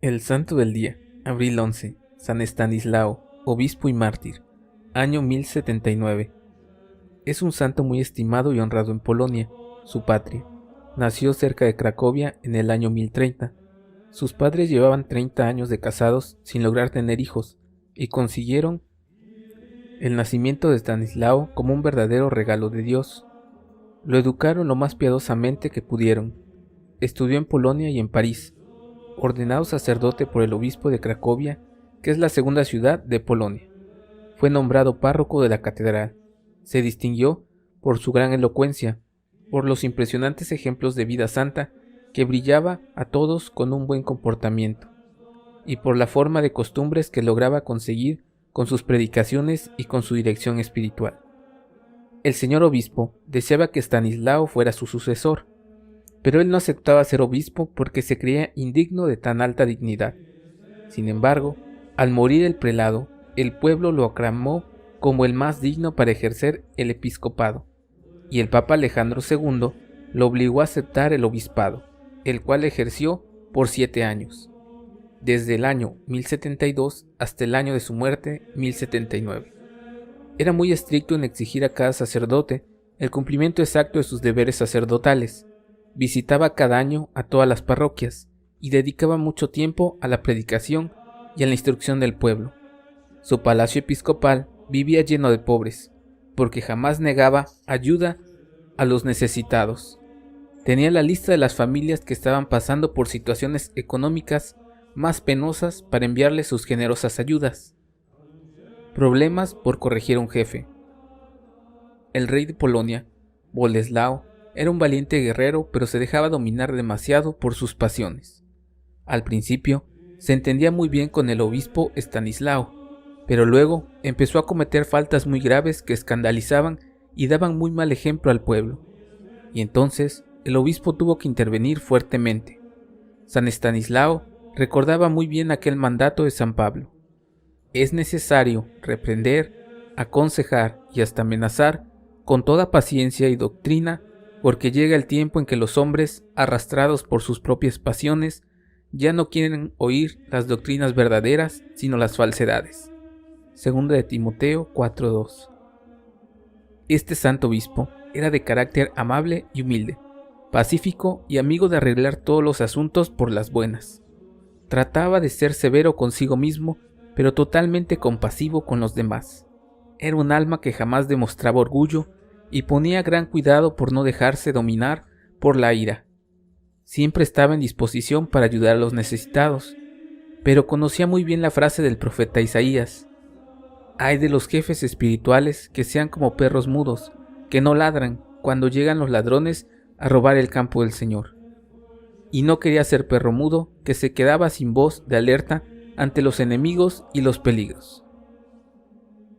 El santo del día, abril 11, San Estanislao, obispo y mártir, año 1079. Es un santo muy estimado y honrado en Polonia, su patria. Nació cerca de Cracovia en el año 1030. Sus padres llevaban 30 años de casados sin lograr tener hijos y consiguieron el nacimiento de Estanislao como un verdadero regalo de Dios. Lo educaron lo más piadosamente que pudieron. Estudió en Polonia y en París, ordenado sacerdote por el obispo de Cracovia, que es la segunda ciudad de Polonia. Fue nombrado párroco de la catedral. Se distinguió por su gran elocuencia, por los impresionantes ejemplos de vida santa que brillaba a todos con un buen comportamiento, y por la forma de costumbres que lograba conseguir con sus predicaciones y con su dirección espiritual. El señor obispo deseaba que Estanislao fuera su sucesor, pero él no aceptaba ser obispo porque se creía indigno de tan alta dignidad. Sin embargo, al morir el prelado, el pueblo lo aclamó como el más digno para ejercer el episcopado, y el Papa Alejandro II lo obligó a aceptar el obispado, el cual ejerció por 7 años, desde el año 1072 hasta el año de su muerte, 1079. Era muy estricto en exigir a cada sacerdote el cumplimiento exacto de sus deberes sacerdotales. Visitaba cada año a todas las parroquias y dedicaba mucho tiempo a la predicación y a la instrucción del pueblo. Su palacio episcopal vivía lleno de pobres, porque jamás negaba ayuda a los necesitados. Tenía la lista de las familias que estaban pasando por situaciones económicas más penosas para enviarles sus generosas ayudas. Problemas por corregir a un jefe. El rey de Polonia, Boleslao, era un valiente guerrero, pero se dejaba dominar demasiado por sus pasiones. Al principio, se entendía muy bien con el obispo Estanislao, pero luego empezó a cometer faltas muy graves que escandalizaban y daban muy mal ejemplo al pueblo. Y entonces, el obispo tuvo que intervenir fuertemente. San Estanislao recordaba muy bien aquel mandato de San Pablo. Es necesario reprender, aconsejar y hasta amenazar con toda paciencia y doctrina, porque llega el tiempo en que los hombres, arrastrados por sus propias pasiones, ya no quieren oír las doctrinas verdaderas, sino las falsedades. Segunda de Timoteo 4:2. Este santo obispo era de carácter amable y humilde, pacífico y amigo de arreglar todos los asuntos por las buenas. Trataba de ser severo consigo mismo, pero totalmente compasivo con los demás. Era un alma que jamás demostraba orgullo y ponía gran cuidado por no dejarse dominar por la ira. Siempre estaba en disposición para ayudar a los necesitados, pero conocía muy bien la frase del profeta Isaías: «Ay de los jefes espirituales que sean como perros mudos, que no ladran cuando llegan los ladrones a robar el campo del Señor». Y no quería ser perro mudo que se quedaba sin voz de alerta ante los enemigos y los peligros.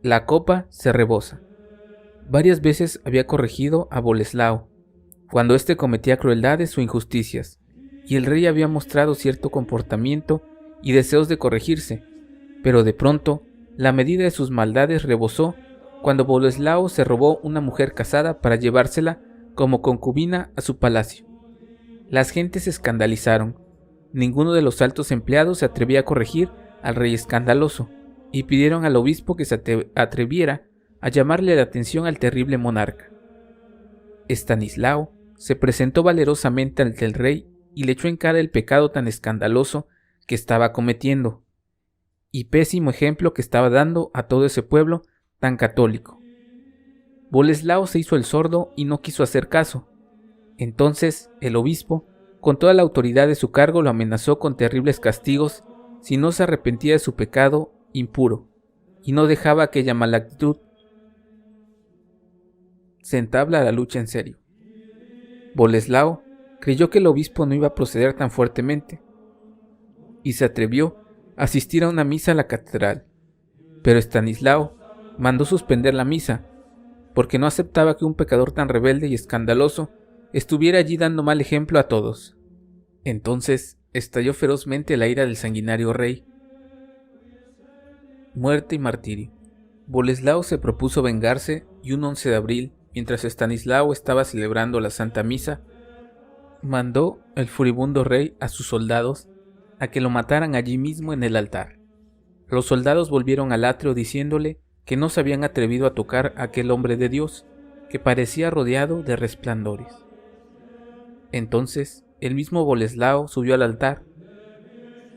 La copa se rebosa. Varias veces había corregido a Boleslao, cuando éste cometía crueldades o injusticias, y el rey había mostrado cierto comportamiento y deseos de corregirse, pero de pronto la medida de sus maldades rebosó cuando Boleslao se robó una mujer casada para llevársela como concubina a su palacio. Las gentes se escandalizaron. Ninguno de los altos empleados se atrevía a corregir al rey escandaloso, y pidieron al obispo que se atreviera a llamarle la atención al terrible monarca. Estanislao se presentó valerosamente ante el rey y le echó en cara el pecado tan escandaloso que estaba cometiendo, y pésimo ejemplo que estaba dando a todo ese pueblo tan católico. Boleslao se hizo el sordo y no quiso hacer caso. Entonces el obispo, con toda la autoridad de su cargo, lo amenazó con terribles castigos si no se arrepentía de su pecado impuro, y no dejaba aquella mala actitud. Se entabla la lucha en serio. Boleslao creyó que el obispo no iba a proceder tan fuertemente, y se atrevió a asistir a una misa a la catedral, pero Estanislao mandó suspender la misa, porque no aceptaba que un pecador tan rebelde y escandaloso estuviera allí dando mal ejemplo a todos. Entonces estalló ferozmente la ira del sanguinario rey. Muerte y martirio. Boleslao se propuso vengarse y un 11 de abril, mientras Estanislao estaba celebrando la Santa Misa, mandó el furibundo rey a sus soldados a que lo mataran allí mismo en el altar. Los soldados volvieron al atrio diciéndole que no se habían atrevido a tocar a aquel hombre de Dios, que parecía rodeado de resplandores. Entonces el mismo Boleslao subió al altar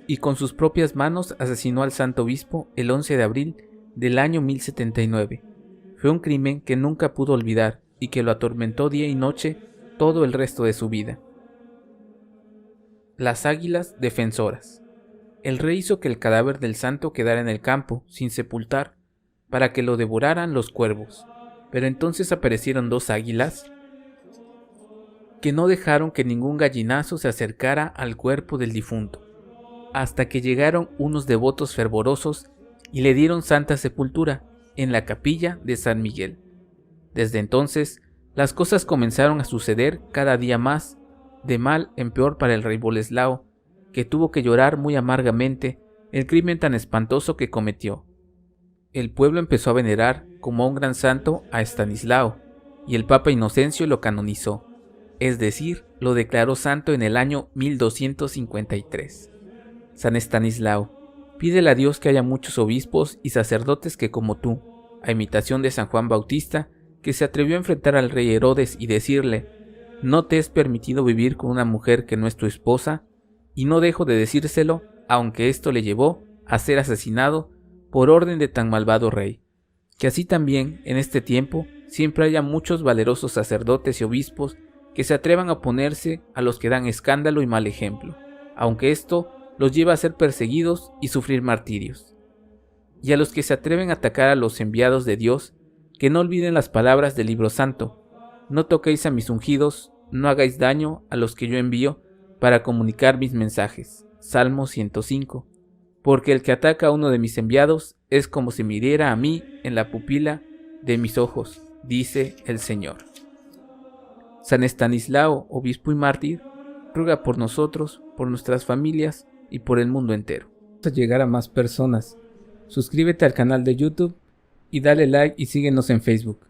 y con sus propias manos asesinó al santo obispo el 11 de abril del año 1079. Fue un crimen que nunca pudo olvidar y que lo atormentó día y noche todo el resto de su vida. Las águilas defensoras. El rey hizo que el cadáver del santo quedara en el campo, sin sepultar, para que lo devoraran los cuervos. Pero entonces aparecieron dos águilas que no dejaron que ningún gallinazo se acercara al cuerpo del difunto, hasta que llegaron unos devotos fervorosos y le dieron santa sepultura en la capilla de San Miguel. Desde entonces, las cosas comenzaron a suceder cada día más, de mal en peor para el rey Boleslao, que tuvo que llorar muy amargamente el crimen tan espantoso que cometió. El pueblo empezó a venerar como a un gran santo a Estanislao, y el Papa Inocencio lo canonizó, es decir, lo declaró santo en el año 1253. San Estanislao, pídele a Dios que haya muchos obispos y sacerdotes que como tú, a imitación de San Juan Bautista, que se atrevió a enfrentar al rey Herodes y decirle: no te es permitido vivir con una mujer que no es tu esposa, y no dejo de decírselo, aunque esto le llevó a ser asesinado por orden de tan malvado rey. Que así también, en este tiempo, siempre haya muchos valerosos sacerdotes y obispos que se atrevan a oponerse a los que dan escándalo y mal ejemplo, aunque esto los lleva a ser perseguidos y sufrir martirios. Y a los que se atreven a atacar a los enviados de Dios, que no olviden las palabras del libro santo: no toquéis a mis ungidos, no hagáis daño a los que yo envío para comunicar mis mensajes. Salmo 105. Porque el que ataca a uno de mis enviados es como si me hiriera a mí en la pupila de mis ojos, dice el Señor. San Estanislao, obispo y mártir, ruega por nosotros, por nuestras familias y por el mundo entero. Vamos a llegar a más personas. Suscríbete al canal de YouTube y dale like y síguenos en Facebook.